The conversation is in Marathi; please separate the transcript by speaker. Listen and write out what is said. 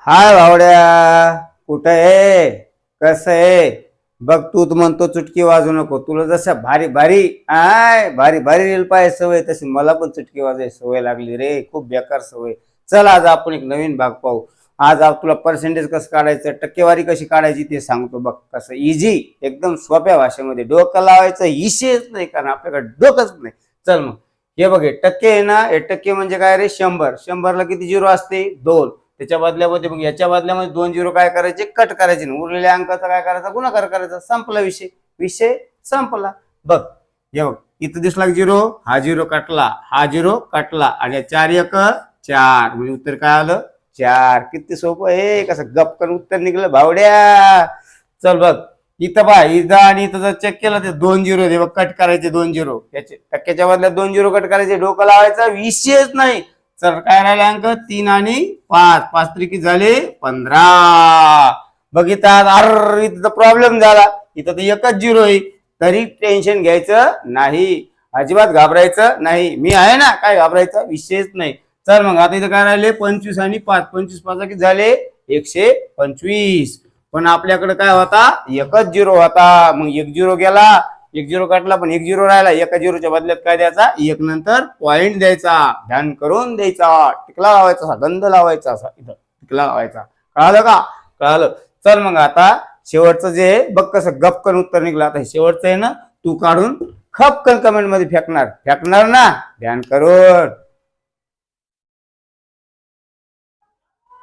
Speaker 1: हाय भावड्या, कुठं आहे? कसं आहे? बघ तू म्हणतो चुटकी वाजू नको. तुला जसं भारी भारी भारी भारी रील पाहायची सवय तशी मला पण चुटकी वाजायची सवय लागली रे. खूप बेकार सवय. चल आज आपण एक नवीन भाग पाहू. आज तुला पर्सेंटेज कसं काढायचं, टक्केवारी कशी काढायची ते सांगतो बघ. कसं इझी, एकदम सोप्या भाषेमध्ये. डोकं लावायचं विषयच नाही, कारण आपल्याकडे डोकंच नाही. चल मग हे बघ, हे टक्के आहे ना. हे टक्के म्हणजे काय रे? 100. 100ला किती झिरो असते? 2. त्याच्या बदल्यामध्ये मग याच्या बदल्यामध्ये 2 झिरो काय करायचे? कट करायचे. उरलेल्या अंकाचा काय करायचा? गुणाकार करायचा. संपला विषय. विषय संपला. बघ हे बघ, इथं दिसला झिरो, हा झिरो कटला, हा झिरो कटला, आणि 4 1 4 म्हणजे उत्तर काय आलं? 4. किती सोपं आहे. कसं गपकन उत्तर निघलं भावड्या. चल बघ इथं पहा, इथं आणि इथं जर चेक केलं तर 2 झिरो दे बघ, कट करायचे 2 झिरो. याचे टक्क्याच्या बदल्यात 2 झिरो कट करायचे. डोकं लावायचा विषयच नाही. चल काय राहिले अंक? 3 आणि 5. 5 त्रिकी झाले 15. बघितलं? अर इथं प्रॉब्लेम झाला. इथं तर एकच झिरो आहे. तरी टेन्शन घ्यायचं नाही, अजिबात घाबरायचं नाही. मी आहे ना, काय घाबरायचा विषयच नाही. चल मग आता इथं काय राहिले? 25 आणि 5. 25 5 किती झाले? 125. पण आपल्याकडे काय होता? एकच झिरो होता. मग एक झिरो गेला, एक झिरो काटला, पण एक झिरो राहिला. एका झिरोच्या बदल्यात काय द्यायचा? एक नंतर पॉइंट द्यायचा. ध्यान करून द्यायचा. टिकला लावायचा, असा गंध लावायचा, असा इथं टिकला लावायचा. कळालं का? कळालं. चल मग आता शेवटचं जे बघ, कसं गपकन उत्तर निघलं. आता शेवटचं आहे ना, तू काढून खपकन कमेंट मध्ये फेकणार ना. ध्यान करून.